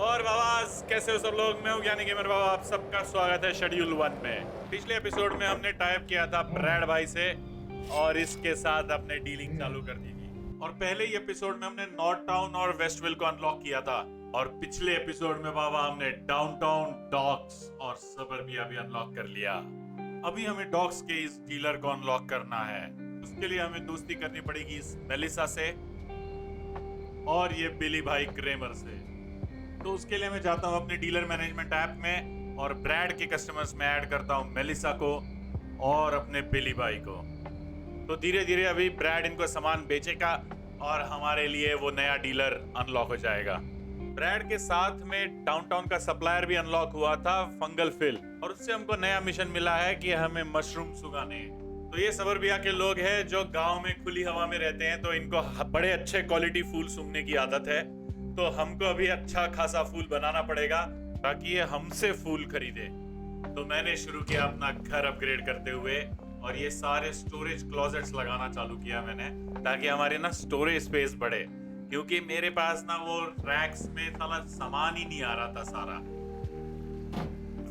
और बाबा कैसे हो सब लोग। मैं हूँ ज्ञानी गेमर बाबा, आप सबका स्वागत है शेड्यूल 1 में। पिछले एपिसोड में हमने टाइप किया था ब्रैड भाई से और इसके साथ अपने डीलिंग चालू कर दी थी। और पहले ही एपिसोड में हमने नॉर्थ टाउन और वेस्टविल को अनलॉक किया था। और पिछले एपिसोड में बाबा हमने डाउनटाउन, डॉक्स और सबर्बिया भी अनलॉक कर लिया। अभी हमें डॉक्स के इस डीलर को अनलॉक करना है। उसके लिए हमें दोस्ती करनी पड़ेगी इस मेलिसा से और ये बिली भाई क्रेमर से। तो उसके लिए मैं जाता हूँ अपने डीलर मैनेजमेंट ऐप में और ब्रैड के कस्टमर्स में ऐड करता हूँ मेलिसा को और अपने बिली भाई को। तो धीरे धीरे अभी ब्रैड इनको सामान बेचेगा और हमारे लिए वो नया डीलर अनलॉक हो जाएगा। ब्रैड के साथ में डाउनटाउन का सप्लायर भी अनलॉक हुआ था, फंगल फिल, और उससे हमको नया मिशन मिला है कि हमें मशरूम्स उगाने। तो ये सबर्बिया के लोग हैं जो गांव में खुली हवा में रहते हैं, तो इनको बड़े अच्छे क्वालिटी फूल सूंघने की आदत है। तो हमको अभी अच्छा खासा फूल बनाना पड़ेगा ताकि ये हमसे फूल खरीदे। तो मैंने शुरू किया अपना घर अपग्रेड करते हुए और ये सारे स्टोरेज क्लोजेट्स लगाना चालू किया मैंने, ताकि हमारे ना स्टोरेज स्पेस बढ़े, क्योंकि मेरे पास ना वो रैक्स में साला सामान ही नहीं आ रहा था सारा।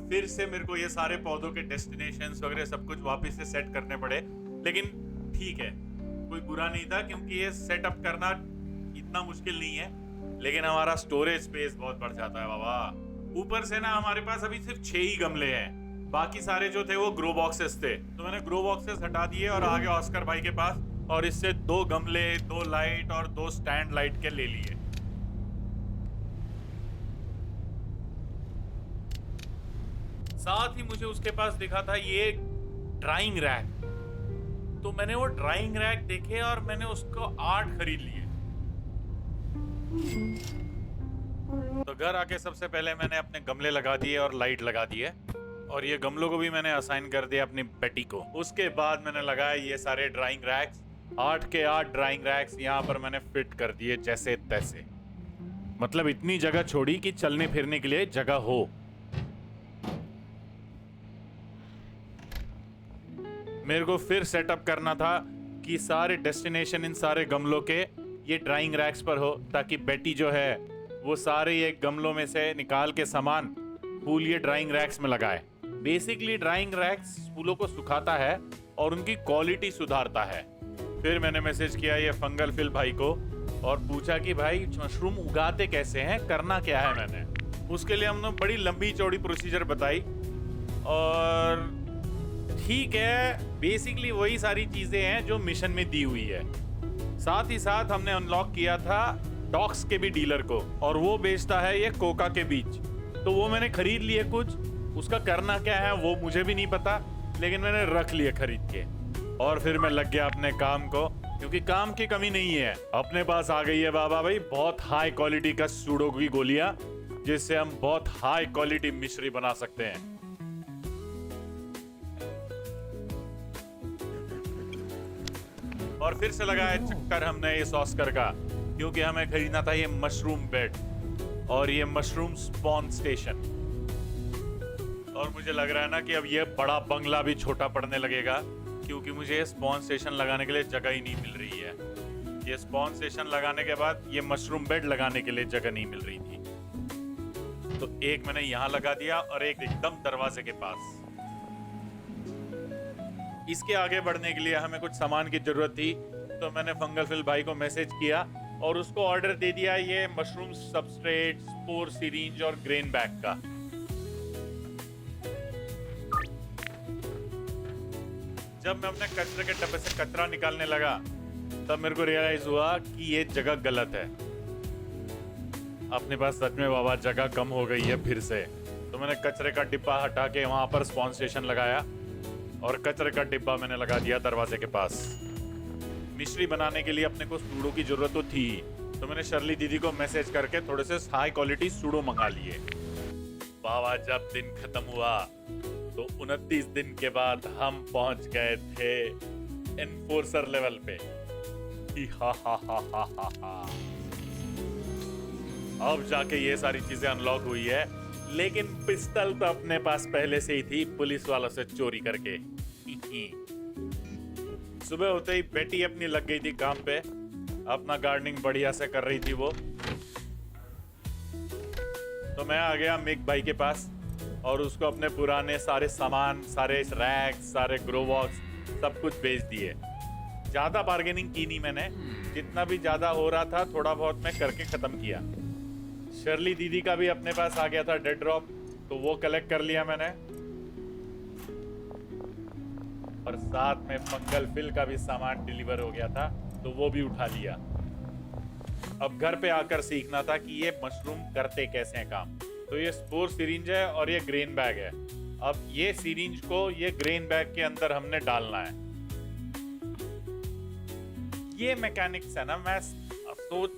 फिर से मेरे को ये सारे पौधों के डेस्टिनेशंस वगैरह सब कुछ वापस से सेट करने पड़े, लेकिन ठीक है, कोई बुरा नहीं था, क्योंकि ये सेटअप करना इतना मुश्किल नहीं है, लेकिन हमारा स्टोरेज स्पेस बहुत बढ़ जाता है बाबा। ऊपर से ना हमारे पास अभी सिर्फ 6 ही गमले हैं, बाकी सारे जो थे वो ग्रो बॉक्सेस थे। तो मैंने ग्रो बॉक्सेस हटा दिए और आगे ऑस्कर भाई के पास, और इससे 2 गमले, 2 लाइट और 2 स्टैंड लाइट के ले लिए। साथ ही मुझे उसके पास दिखा था ये ड्राइंग रैक, तो मैंने वो ड्राइंग रैक देखे और मैंने उसको 8 खरीद लिए। तो घर आके सबसे पहले मैंने अपने गमले लगा दिए और लाइट लगा दिए, और ये गमलों को भी मैंने असाइन कर दिया अपनी बेटी को। उसके बाद मैंने लगाया ये सारे ड्राइंग रैक्स, 8 के 8 ड्राइंग रैक्स यहाँ पर मैंने फिट कर दिए जैसे तैसे। मतलब इतनी जगह छोड़ी कि चलने फिरने के लिए जगह हो। मेरे को फिर सेटअप करना था कि सारे डेस्टिनेशन इन सारे गमलों के ये ड्राइंग रैक्स पर हो, ताकि बेटी जो है वो सारे ये गमलों में से निकाल के सामान फूल ये ड्राइंग रैक्स में लगाए। बेसिकली ड्राइंग रैक्स फूलों को सुखाता है और उनकी क्वालिटी सुधारता है। फिर मैंने मैसेज किया ये फंगल फिल भाई को और पूछा कि भाई मशरूम उगाते कैसे हैं, करना क्या है। मैंने उसके लिए हमने बड़ी लंबी चौड़ी प्रोसीजर बताई, और ठीक है, बेसिकली वही सारी चीजें हैं जो मिशन में दी हुई है। साथ ही साथ हमने अनलॉक किया था डॉक्स के भी डीलर को, और वो बेचता है ये कोका के बीज। तो वो मैंने खरीद लिए कुछ, उसका करना क्या है वो मुझे भी नहीं पता, लेकिन मैंने रख लिए खरीद के। और फिर मैं लग गया अपने काम को, क्योंकि काम की कमी नहीं है। अपने पास आ गई है बाबा भाई बहुत हाई क्वालिटी का सूडो की गोलियां, जिससे हम बहुत हाई क्वालिटी मिश्री बना सकते हैं। और फिर से लगाया चक्कर हमने इस ऑस्कर का, क्योंकि हमें खरीदना था ये मशरूम बेड और ये मशरूम स्पॉन स्टेशन। और मुझे लग रहा है ना कि अब ये बड़ा बंगला भी छोटा पड़ने लगेगा, क्योंकि मुझे स्पॉन स्टेशन लगाने के लिए जगह ही नहीं मिल रही है। ये स्पॉन स्टेशन लगाने के बाद ये मशरूम बेड लगाने के लिए जगह नहीं मिल रही थी। तो एक मैंने यहाँ लगा दिया और एक एकदम दरवाजे के पास। इसके आगे बढ़ने के लिए हमें कुछ सामान की जरूरत थी, तो मैंने फंगल फिल भाई को मैसेज किया और उसको ऑर्डर दे दिया ये मशरूम सबस्ट्रेट, स्पोर सिरिंज और ग्रेन बैग का। जब मैं अपने कचरे के डब्बे से कचरा निकालने लगा, तब मेरे को रियलाइज हुआ कि ये जगह गलत है। अपने पास सच में बाबा जगह कम हो गई है फिर से। तो मैंने कचरे का डिब्बा हटा के वहां पर स्पॉन स्टेशन लगाया, और कचरे का डिब्बा मैंने लगा दिया दरवाजे के पास। मिश्री बनाने के लिए अपने को सूडो की जरूरत तो थी, तो मैंने शर्ली दीदी को मैसेज करके थोड़े से हाई क्वालिटी सूडो मंगा लिए। बाबा जब दिन खत्म हुआ तो 29 दिन के बाद हम पहुंच गए थे एनफोर्सर लेवल पे। हा हा हा हा हा हा। अब जाके ये सारी चीजें अनलॉक हुई है, लेकिन पिस्टल तो अपने पास पहले से ही थी, पुलिस वालों से चोरी करके। सुबह होते ही बेटी अपनी लग गई थी काम पे, अपना गार्डनिंग बढ़िया से कर रही थी वो। तो मैं आ गया मिक भाई के पास और उसको अपने पुराने सारे सामान, सारे रैक्स, सारे ग्रो बॉक्स सब कुछ बेच दिए। ज़्यादा बार्गेनिंग की नहीं मैंने, जितना भी ज़्यादा हो रहा था थोड़ा बहुत मैं करके ख़त्म किया। शर्ली दीदी का भी अपने पास आ गया था डेड ड्रॉप, तो वो कलेक्ट कर लिया मैंने। और साथ में फंगल फिल का भी सामान डिलीवर हो गया था, तो वो भी उठा लिया। अब घर पे आकर सीखना था कि ये मशरूम करते कैसे हैं काम। तो ये स्पोर सिरिंज है और ये ग्रेन बैग है। अब ये सिरिंज को ये ग्रेन बैग के अंदर हमने डालना है। ये मैकेनिक्स है ना, मैं सोच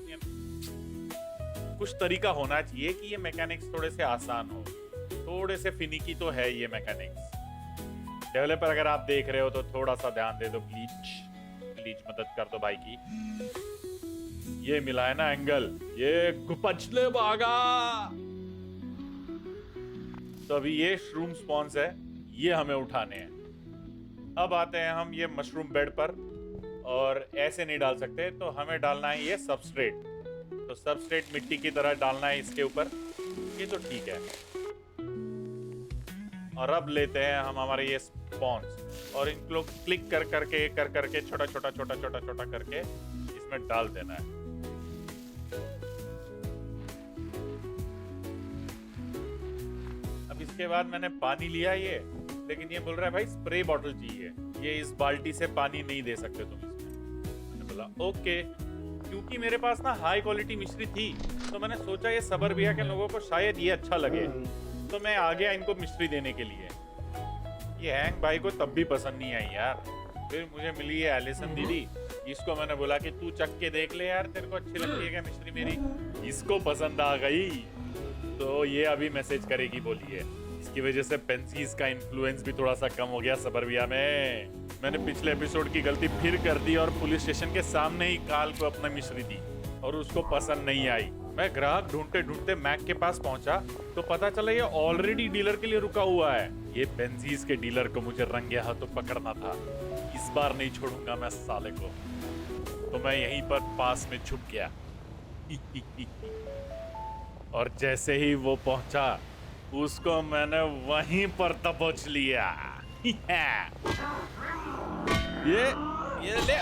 कुछ तरीका होना चाहिए कि ये मैकेनिक्स थोड़े से आसान हो, थोड़े से फिनिकी तो है ये मैकेनिक्स। डेवलपर अगर आप देख रहे हो तो थोड़ा सा ध्यान दे दो प्लीज मदद कर दो भाई की। ये मिला है ना एंगल, ये कुपचले भागा। तो अभी ये श्रूम स्पॉन्स है, ये हमें उठाने हैं। अब आते हैं हम ये मशरूम बेड पर, और ऐसे नहीं डाल सकते, तो हमें डालना है ये सबस्ट्रेट। तो सबस्ट्रेट मिट्टी की तरह डालना है इसके ऊपर, ये तो ठीक है। और अब लेते हैं हम हमारे ये स्पॉन्स और इनको क्लिक कर करके छोटा छोटा करके इसमें डाल देना है। अब इसके बाद मैंने पानी लिया ये, लेकिन ये बोल रहा है भाई स्प्रे बॉटल चाहिए, ये इस बाल्टी से पानी नहीं दे सकते तुम इसमें। मैंने बोला ओके, क्योंकि मेरे पास ना हाई क्वालिटी मिश्री थी, तो मैंने सोचा ये सबरबिया के लोगों को शायद ये अच्छा लगे, तो मैं आ गया इनको मिश्री देने के लिए। ये हैंग भाई को तब भी पसंद नहीं आई यार। फिर मुझे मिली है एलिसन दीदी, इसको मैंने बोला कि तू चख के देख ले यार, तेरे को अच्छी लगती है क्या मिश्री मेरी? इसको पसंद आ गई, तो ये अभी मैसेज करेगी बोलिए। इसकी वजह से पेंसीज का इन्फ्लुएंस भी थोड़ा सा कम हो गया सबरबिया में। मैंने पिछले एपिसोड की गलती फिर कर दी और पुलिस स्टेशन के सामने ही काल को अपना मिश्री दी और उसको पसंद नहीं आई। मैं ग्राहक ढूंढते ढूंढते मैक के पास पहुंचा तो पता चला ये ऑलरेडी डीलर के लिए रुका हुआ है। ये बेंजीज के डीलर को मुझे रंगे हाथों पकड़ना था, इस बार नहीं छोड़ूंगा मैं साले को। तो मैं यहीं पर पास में छुप गया और जैसे ही वो पहुंचा उसको मैंने वहीं पर दबोच लिया। ये ले,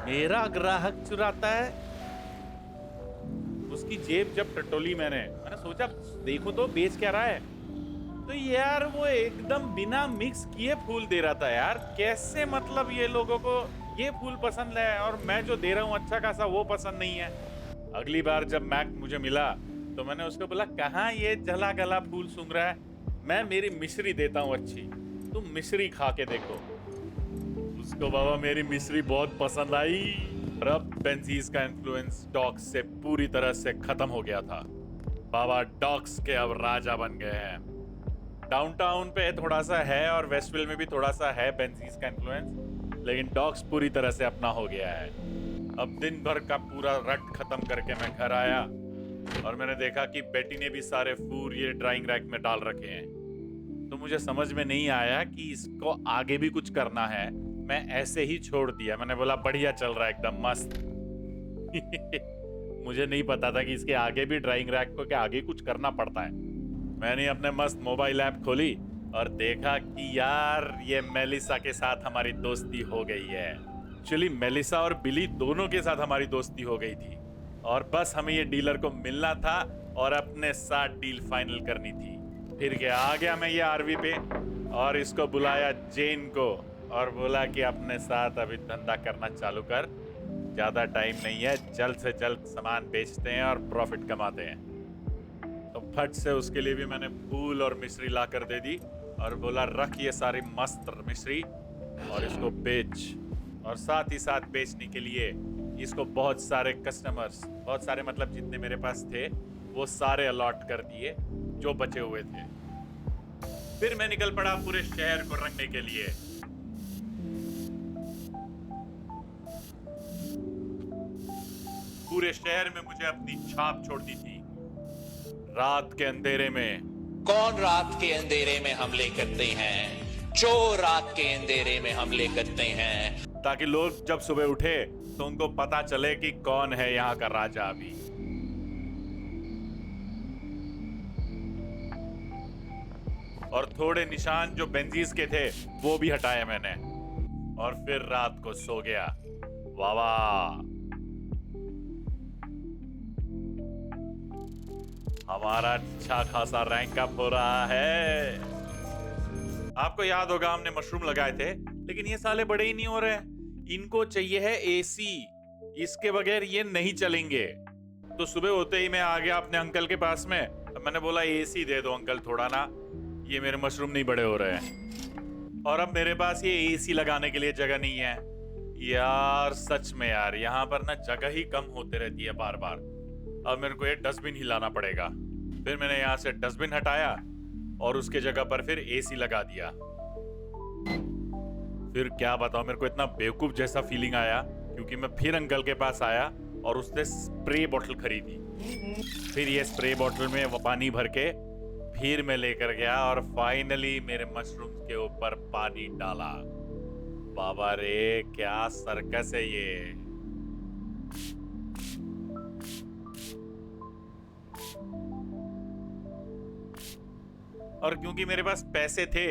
मेरा ग्राहक चुराता है। उसकी जेब जब टटोली मैंने सोचा देखो तो बेच क्या रहा है, तो यार वो एकदम बिना मिक्स किए फूल दे रहा था यार। कैसे मतलब ये लोगों को ये फूल पसंद है और मैं जो दे रहा हूँ अच्छा खासा वो पसंद नहीं है। अगली बार जब मैक मुझे मिला तो मैंने उसको बोला कहाँ ये जला गला फूल सूंघ रहा है, मैं मेरी मिश्री देता हूँ अच्छी, तुम मिश्री खा के देखो। उसको बाबा मेरी मिश्री बहुत पसंद आई। और अब बेंजीज का इन्फ्लुएंस डॉग्स से पूरी तरह से खत्म हो गया था। बाबा डॉग्स के अब राजा बन गए हैं। डाउनटाउन पे थोड़ा सा है और वेस्टविल में भी थोड़ा सा है बेंजीज का इन्फ्लुएंस, लेकिन डॉग्स पूरी तरह से अपना हो गया है। अब दिन भर का पूरा रट खत्म करके मैं घर आया और मैंने देखा कि बेटी ने भी सारे फूल ये ड्राइंग रैक में डाल रखे हैं। तो मुझे समझ में नहीं आया कि इसको आगे भी कुछ करना है, मैं ऐसे ही छोड़ दिया। मैंने बोला बढ़िया चल रहा है एकदम मस्त मुझे नहीं पता था कि इसके आगे भी ड्राइंग रैक को के आगे कुछ करना पड़ता है। मैंने अपने मस्त मोबाइल ऐप खोली और देखा कि यार ये मेलिसा के साथ हमारी दोस्ती हो गई है। एक्चुअली मेलिसा और बिली दोनों के साथ हमारी दोस्ती हो गई थी और बस हमें ये डीलर को मिलना था और अपने साथ डील फाइनल करनी थी। फिर क्या आ गया मैं ये आरवी पे और इसको बुलाया जेन को और बोला कि अपने साथ अभी धंधा करना चालू कर, ज्यादा टाइम नहीं है, जल्द से जल्द सामान बेचते हैं और प्रॉफिट कमाते हैं। तो फट से उसके लिए भी मैंने फूल और मिश्री ला कर दे दी और बोला रख ये सारी मस्त मिश्री और इसको बेच। और साथ ही साथ बेचने के लिए इसको बहुत सारे कस्टमर्स, बहुत सारे मतलब जितने मेरे पास थे वो सारे अलॉट कर दिए जो बचे हुए थे। फिर मैं निकल पड़ा पूरे शहर को रंगने के लिए। पूरे शहर में मुझे अपनी छाप छोड़नी थी। रात के अंधेरे में कौन रात के अंधेरे में हमले करते हैं? चोर रात के अंधेरे में हमले करते हैं, ताकि लोग जब सुबह उठे तो उनको पता चले कि कौन है यहाँ का राजा। अभी और थोड़े निशान जो बेंजीज के थे वो भी हटाए मैंने, और फिर रात को सो गया। वाह वाह, हमारा अच्छा खासा रैंक अप हो रहा है। आपको याद होगा हमने मशरूम लगाए थे, लेकिन ये साले बड़े ही नहीं हो रहे। इनको चाहिए है एसी, इसके बगैर ये नहीं चलेंगे। तो सुबह होते ही मैं आ गया अपने अंकल के पास में, मैंने बोला एसी दे दो अंकल थोड़ा ना, ये मेरे मशरूम नहीं बड़े हो रहे हैं। और अब मेरे पास ये एसी लगाने के लिए जगह नहीं है यार। सच में यार, यहाँ पर ना जगह ही कम होते रहती है बार बार। अब मेरे को ये डस्टबिन हिलाना पड़ेगा। फिर मैंने यहाँ से डस्टबिन हटाया और उसके जगह पर फिर एसी लगा दिया। फिर क्या बताऊं, मेरे को इतना बेवकूफ जैसा फीलिंग आया, क्योंकि मैं फिर अंकल के पास आया और उसने स्प्रे बोतल खरीदी। फिर ये स्प्रे बोतल में वो पानी भर के फिर मैं लेकर गया और फाइनली मेरे मशरूम के ऊपर पानी डाला। बाबा रे, क्या सर्कस है ये। और क्योंकि मेरे पास पैसे थे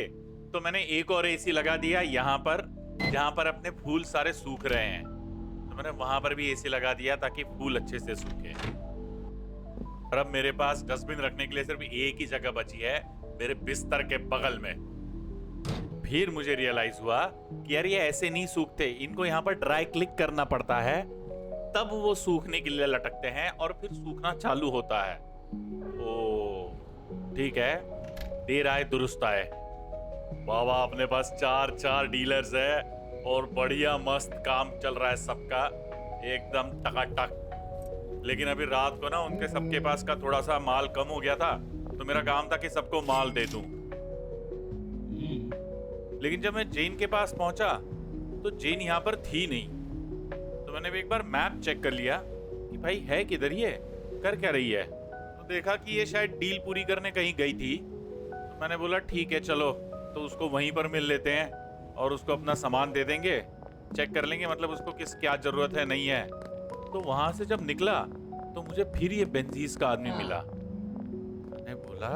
तो मैंने एक और एसी लगा दिया यहाँ पर, जहां पर अपने फूल सारे सूख रहे हैं। तो मैंने वहां पर भी एसी लगा दिया ताकि फूल अच्छे से सूखे। और अब मेरे पास डस्टबिन रखने के लिए सिर्फ एक ही जगह बची है, मेरे बिस्तर के बगल में। फिर मुझे रियलाइज हुआ कि यार ये ऐसे नहीं सूखते, इनको यहाँ पर ड्राई क्लिक करना पड़ता है, तब वो सूखने के लिए लटकते हैं और फिर सूखना चालू होता है। ओ ठीक है, देर आए दुरुस्त आए। बाबा अपने पास 4 डीलर्स है और बढ़िया मस्त काम चल रहा है सबका, एकदम टकाटक। लेकिन अभी रात को ना उनके सबके पास का थोड़ा सा माल कम हो गया था, तो मेरा काम था कि सबको माल दे दूं। लेकिन जब मैं जेन के पास पहुंचा तो जेन यहाँ पर थी नहीं। तो मैंने भी एक बार मैप चेक कर लिया कि भाई है किधर, ये कर क्या रही है। तो देखा कि ये शायद डील पूरी करने कहीं गई थी। तो मैंने बोला ठीक है चलो, तो उसको वहीं पर मिल लेते हैं और उसको अपना सामान दे देंगे, चेक कर लेंगे मतलब उसको क्या जरूरत है नहीं है। तो वहां से जब निकला तो मुझे फिर ये बेंजीज का आदमी मिला। मैंने बोला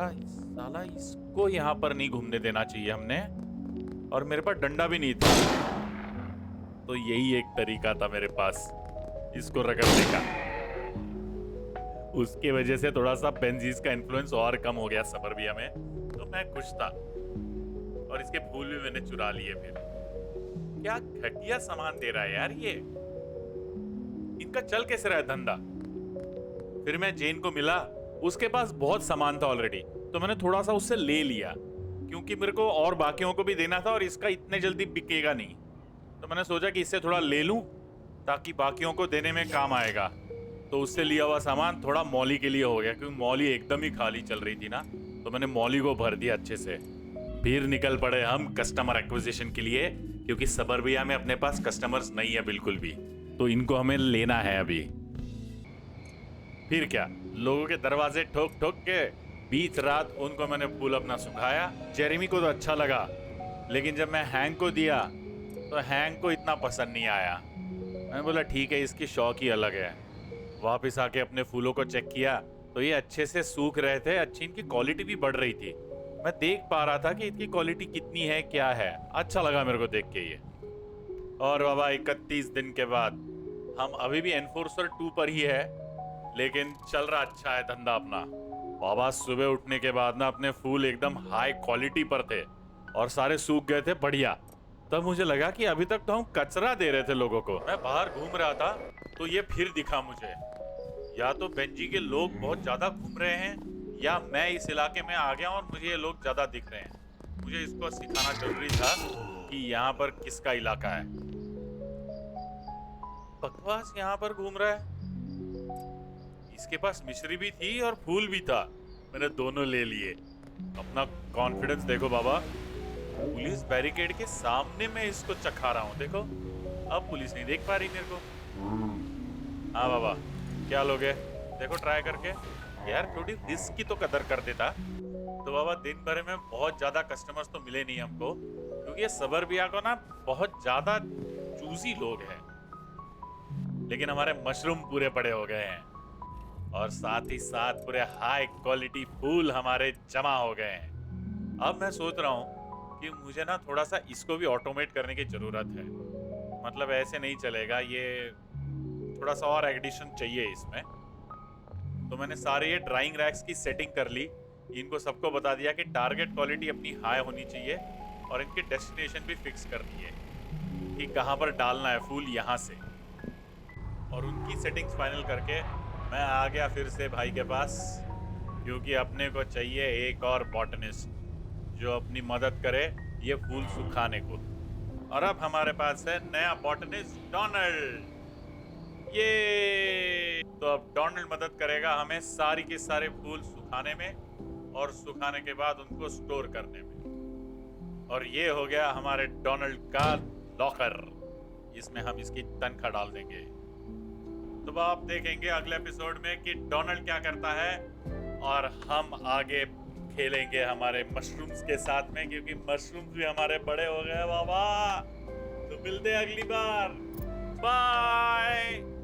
साला इसको यहाँ पर नहीं घूमने देना चाहिए हमने, और मेरे पास डंडा भी नहीं था। तो यही एक तरीका था मेरे पास इसको रगड़ने का। उसके वजह से थोड़ा सा बेंजीज का इन्फ्लुएंस और कम हो गया सबरबिया में, तो मैं खुश था। और इसके फूल भी मैंने चुरा लिए। फिर क्या घटिया सामान दे रहा है यार ये, इनका चल कैसे रहा है धंधा। फिर मैं जेन को मिला, उसके पास बहुत सामान था ऑलरेडी, तो मैंने थोड़ा सा उससे ले लिया, क्योंकि मेरे को और बाकियों को भी देना था और इसका इतने जल्दी बिकेगा नहीं। तो मैंने सोचा कि इससे थोड़ा ले लूं ताकि बाकियों को देने में काम आएगा। तो उससे लिया हुआ सामान थोड़ा मौली के लिए हो गया, क्योंकि मौली एकदम ही खाली चल रही थी ना, तो मैंने मौली को भर दिया अच्छे से। फिर निकल पड़े हम कस्टमर एक्विजिशन के लिए, क्योंकि सबरबिया में अपने पास कस्टमर्स नहीं है बिल्कुल भी, तो इनको हमें लेना है अभी। फिर क्या, लोगों के दरवाजे ठोक ठोक के बीच रात उनको मैंने फूल अपना सुखाया। जेरेमी को तो अच्छा लगा, लेकिन जब मैं हैंक को दिया तो हैंक को इतना पसंद नहीं आया। मैंने बोला ठीक है, इसकी शौक ही अलग है। वापस आके अपने फूलों को चेक किया तो ये अच्छे से सूख रहे थे, अच्छी इनकी क्वालिटी भी बढ़ रही थी। मैं देख पा रहा था कि इनकी क्वालिटी कितनी है, क्या है। अच्छा लगा मेरे को देख के ये। और बाबा 31 दिन के बाद हम अभी भी एनफोर्सर 2 पर ही है, लेकिन चल रहा अच्छा है धंधा अपना। बाबा सुबह उठने के बाद ना अपने फूल एकदम हाई क्वालिटी पर थे और सारे सूख गए थे बढ़िया। तब मुझे लगा कि अभी तक तो हम कचरा दे रहे थे लोगों को। मैं बाहर घूम रहा था तो ये फिर दिखा मुझे। या तो बेंजी के लोग बहुत ज्यादा घूम रहे हैं, या मैं इस इलाके में आ गया और मुझे ये लोग ज्यादा दिख रहे हैं। मुझे इसको सिखाना जरूरी था कि यहाँ पर किसका इलाका है। बकवास यहाँ पर घूम रहा है। इसके पास मिश्री भी थी और फूल भी था, मैंने दोनों ले लिए। अपना कॉन्फिडेंस देखो बाबा। पुलिस बैरिकेड के सामने मैं इसको चखा रहा हूँ, देखो। अब पुलिस नहीं देख पा रही मेरे को। हाँ बाबा, क्या लोगे? देखो ट्राई करके। यार थोड़ी रिस्क की तो कदर कर देता। तो बाबा दिन भर में बहुत ज्यादा कस्टमर्स तो मिले नहीं हमको, क्योंकि ये सबरबिया को ना बहुत ज्यादा चूजी लोग हैं। लेकिन हमारे मशरूम पूरे पड़े हो गए हैं, और साथ ही साथ पूरे हाई क्वालिटी फूल हमारे जमा हो गए हैं। अब मैं सोच रहा हूँ कि मुझे ना थोड़ा सा इसको भी ऑटोमेट करने की ज़रूरत है। मतलब ऐसे नहीं चलेगा, ये थोड़ा सा और एडिशन चाहिए इसमें। तो मैंने सारे ये ड्राइंग रैक्स की सेटिंग कर ली। इनको सबको बता दिया कि टारगेट क्वालिटी अपनी हाई होनी चाहिए और इनकी डेस्टिनेशन भी फिक्स कर दी है कि कहाँ पर डालना है फूल यहाँ से। और उनकी सेटिंग्स फाइनल करके मैं आ गया फिर से भाई के पास, क्योंकि अपने को चाहिए एक और बॉटनिस्ट जो अपनी मदद करे ये फूल सुखाने को। और अब हमारे पास है नया बॉटनिस्ट डोनाल्ड। ये तो अब डोनाल्ड मदद करेगा हमें सारी के सारे फूल सुखाने में और सुखाने के बाद उनको स्टोर करने में। और ये हो गया हमारे डोनाल्ड का लॉकर, इसमें हम इसकी तनख्वाह डाल देंगे। तो आप देखेंगे अगले एपिसोड में कि डोनाल्ड क्या करता है और हम आगे खेलेंगे हमारे मशरूम्स के साथ में, क्योंकि मशरूम्स भी हमारे बड़े हो गए बाबा। तो मिलते हैं अगली बार, बाय।